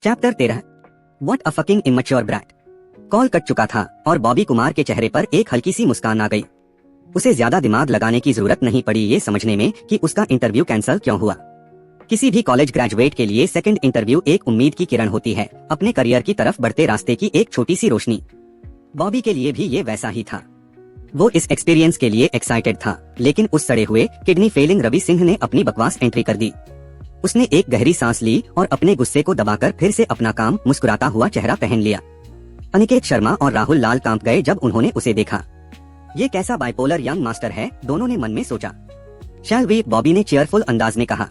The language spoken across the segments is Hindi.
Chapter 13 what a fucking immature brat. Call cut चुका था और बॉबी कुमार के चेहरे पर एक हल्की सी मुस्कान आ गई। उसे ज्यादा दिमाग लगाने की जरूरत नहीं पड़ी ये समझने में कि उसका इंटरव्यू कैंसिल क्यों हुआ। किसी भी कॉलेज ग्रेजुएट के लिए सेकंड इंटरव्यू एक उम्मीद की किरण होती है, अपने करियर की तरफ बढ़ते रास्ते की एक छोटी सी रोशनी। बॉबी के लिए भी ये वैसा ही था। वो इस एक्सपीरियंस के लिए एक्साइटेड था, लेकिन उस सड़े हुए किडनी फेलिंग रवि सिंह ने अपनी बकवास एंट्री कर दी। उसने एक गहरी सांस ली और अपने गुस्से को दबाकर फिर से अपना काम मुस्कुराता हुआ चेहरा पहन लिया। अनिकेत शर्मा और राहुल लाल कांप गए जब उन्होंने उसे देखा। ये कैसा बाइपोलर यंग मास्टर है, दोनों ने मन में सोचा। शैल वी, बॉबी ने चेयरफुल अंदाज में कहा।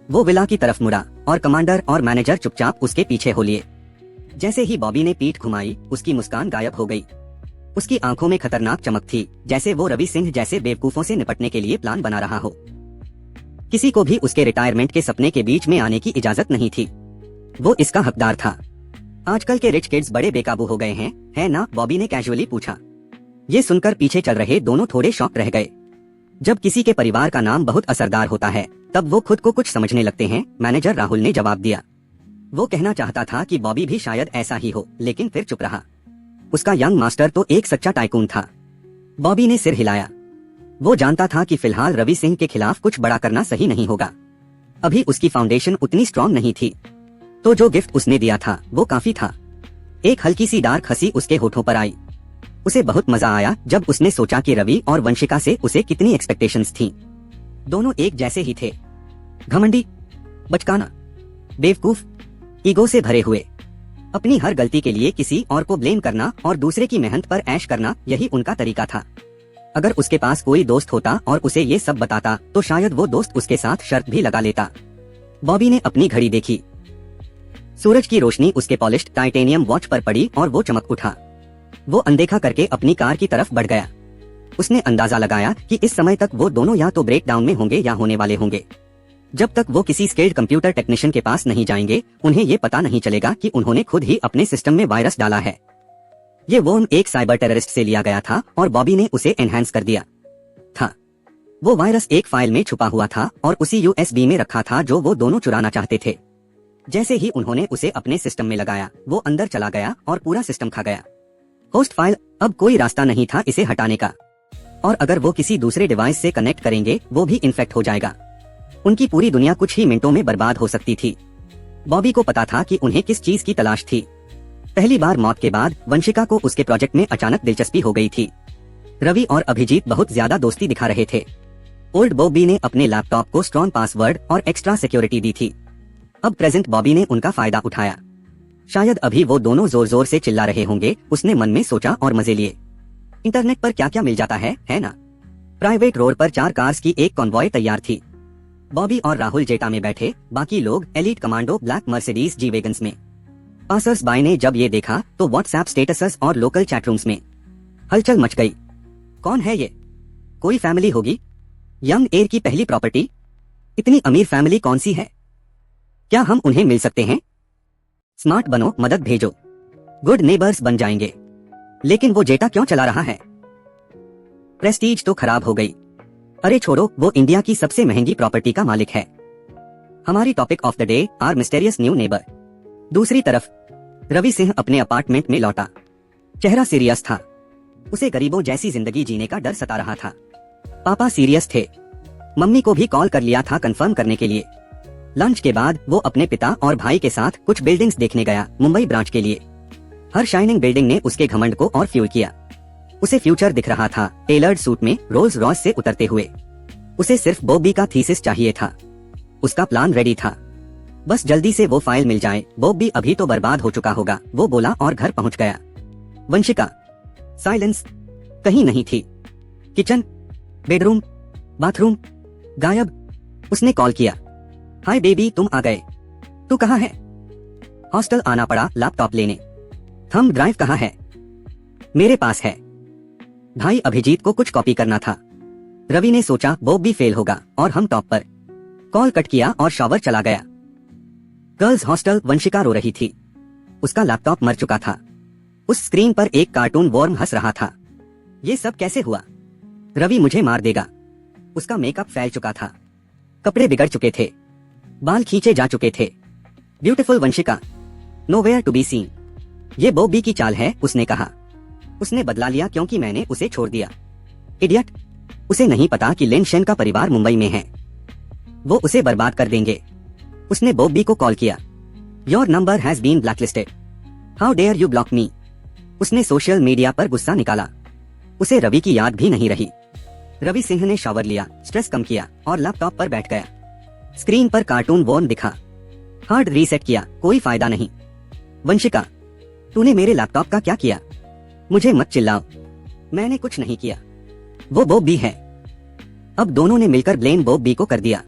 वो विला की तरफ मुड़ा और कमांडर और मैनेजर चुपचाप उसके पीछे हो लिए। जैसे ही बॉबी ने पीठ घुमाई, उसकी मुस्कान गायब हो गई। उसकी आंखों में खतरनाक चमक थी, जैसे वो रवि सिंह जैसे बेवकूफों से निपटने के लिए प्लान बना रहा हो। किसी को भी उसके रिटायरमेंट के सपने के बीच में आने की इजाजत नहीं थी। वो इसका हकदार था। आजकल के रिच किड्स बड़े बेकाबू हो गए हैं, है ना? बॉबी ने कैजुअली पूछा। ये सुनकर पीछे चल रहे दोनों थोड़े शॉक रह गए। जब किसी के परिवार का नाम बहुत असरदार होता है, तब वो खुद को कुछ समझने लगते हैं, मैनेजर राहुल ने जवाब दिया। वो कहना चाहता था कि बॉबी भी शायद ऐसा ही हो, लेकिन फिर चुप रहा। उसका यंग मास्टर तो एक सच्चा टाइकून था। बॉबी ने सिर हिलाया। वो जानता था कि फिलहाल रवि सिंह के खिलाफ कुछ बड़ा करना सही नहीं होगा। अभी उसकी फाउंडेशन उतनी स्ट्रॉन्ग नहीं थी। तो जो गिफ्ट उसने दिया था वो काफी था। एक हल्की सी डार्क हंसी उसके होठों पर आई। उसे बहुत मजा आया जब उसने सोचा कि रवि और वंशिका से उसे कितनी एक्सपेक्टेशंस थीं। दोनों एक जैसे ही थे, घमंडी, बचकाना, बेवकूफ, ईगो से भरे हुए। अपनी हर गलती के लिए किसी और को ब्लेम करना और दूसरे की मेहनत पर ऐश करना, यही उनका तरीका था। अगर उसके पास कोई दोस्त होता और उसे ये सब बताता, तो शायद वो दोस्त उसके साथ शर्त भी लगा लेता। बॉबी ने अपनी घड़ी देखी। सूरज की रोशनी उसके पॉलिश्ड टाइटेनियम वॉच पर पड़ी और वो चमक उठा। वो अनदेखा करके अपनी कार की तरफ बढ़ गया। उसने अंदाजा लगाया कि इस समय तक वो दोनों या तो ब्रेक डाउन में होंगे या होने वाले होंगे। जब तक वो किसी स्किल्ड कंप्यूटर टेक्नीशियन के पास नहीं जाएंगे, उन्हें ये पता नहीं चलेगा कि उन्होंने खुद ही अपने सिस्टम में वायरस डाला है। ये वर्म एक साइबर टेररिस्ट से लिया गया था और बॉबी ने उसे एनहांस कर दिया था। वो वायरस एक फाइल में छुपा हुआ था और उसी यूएसबी में रखा था जो वो दोनों चुराना चाहते थे। जैसे ही उन्होंने उसे अपने सिस्टम में लगाया, वो अंदर चला गया और पूरा सिस्टम खा गया। होस्ट फाइल, अब कोई रास्ता नहीं था इसे हटाने का। और अगर वो किसी दूसरे डिवाइस से कनेक्ट करेंगे, वो भी इन्फेक्ट हो जाएगा। उनकी पूरी दुनिया कुछ ही मिनटों में बर्बाद हो सकती थी। बॉबी को पता था कि उन्हें किस चीज की तलाश थी। पहली बार मौत के बाद वंशिका को उसके प्रोजेक्ट में अचानक दिलचस्पी हो गई थी। रवि और अभिजीत बहुत ज्यादा दोस्ती दिखा रहे थे। ओल्ड बॉबी ने अपने लैपटॉप को स्ट्रॉन्ग पासवर्ड और एक्स्ट्रा सिक्योरिटी दी थी। अब प्रेजेंट बॉबी ने उनका फायदा उठाया। शायद अभी वो दोनों जोर जोर से चिल्ला रहे होंगे, उसने मन में सोचा और मजे लिए। इंटरनेट पर क्या क्या मिल जाता है ना? प्राइवेट रोड पर 4 कार्स की एक कॉन्वॉय तैयार थी। बॉबी और राहुल जेटा में बैठे, बाकी लोग एलीट कमांडो ब्लैक मर्सिडीज जी वेगन्स में। पासर्स बाय ने जब ये देखा तो व्हाट्सएप स्टेटसेस और लोकल चैटरूम्स में हलचल मच गई। कौन है ये? कोई फैमिली होगी? यंग एयर की पहली प्रॉपर्टी? इतनी अमीर फैमिली कौन सी है? क्या हम उन्हें मिल सकते हैं? स्मार्ट बनो, मदद भेजो, गुड नेबर्स बन जाएंगे। लेकिन वो जेटा क्यों चला रहा है? प्रेस्टीज तो खराब हो गई। अरे छोड़ो, वो इंडिया की सबसे महंगी प्रॉपर्टी का मालिक है। हमारी topic of the day, are mysterious new neighbour. दूसरी तरफ रवि सिंह अपने अपार्टमेंट में लौटा। चेहरा सीरियस था। उसे गरीबों जैसी जिंदगी जीने का डर सता रहा था। पापा सीरियस थे। मम्मी को भी कॉल कर लिया था कंफर्म करने के लिए। लंच के बाद वो अपने पिता और भाई के साथ कुछ बिल्डिंग्स देखने गया, मुंबई ब्रांच के लिए। हर शाइनिंग बिल्डिंग ने उसके घमंड को और फ्यूल किया। उसे फ्यूचर दिख रहा था, टेलर्ड सूट में रोल्स रॉयस से उतरते हुए। उसे सिर्फ बॉबी का थीसिस चाहिए था। उसका प्लान रेडी था, बस जल्दी से वो फाइल मिल जाए। बॉबी अभी तो बर्बाद हो चुका होगा, वो बोला और घर पहुंच गया। वंशिका, साइलेंस, कहीं नहीं थी। किचन, बेडरूम, बाथरूम, गायब। उसने कॉल किया, हाय बेबी, तुम आ गए। तू कहाँ है? हॉस्टल आना पड़ा लैपटॉप लेने। थंब ड्राइव कहाँ है? मेरे पास है। भाई अभिजीत को कुछ कॉपी करना था। रवि ने सोचा बॉबी फेल होगा और हम टॉप पर। कॉल कट किया और शॉवर चला गया। गर्ल्स हॉस्टल, वंशिका रो रही थी। उसका लैपटॉप मर चुका था। उस स्क्रीन पर एक कार्टून वर्म हंस रहा था। ये सब कैसे हुआ? रवि मुझे मार देगा। उसका मेकअप फैल चुका था, कपड़े बिगड़ चुके थे, बाल खींचे जा चुके थे। Beautiful Vanshika, nowhere to be seen. ये बॉबी की चाल है, उसने कहा। उसने बदला लिया क्योंकि मैंने उसे छोड़ दिया। इडियट, उसे नहीं पता कि लिन शेन का परिवार मुंबई में है। वो उसे बर्बाद कर देंगे। उसने बॉबी को कॉल किया। Your number has been blacklisted, how dare you block me. उसने सोशल मीडिया पर गुस्सा निकाला। उसे रवि की याद भी नहीं रही। रवि सिंह ने शावर लिया, स्ट्रेस कम किया और लैपटॉप पर बैठ गया। स्क्रीन पर कार्टून वॉर्न दिखा। हार्ड रीसेट किया, कोई फायदा नहीं। वंशिका, तूने मेरे लैपटॉप का क्या किया? मुझे मत चिल्लाओ, मैंने कुछ नहीं किया। वो बॉबी है। अब दोनों ने मिलकर ब्लेम बॉबी को कर दिया।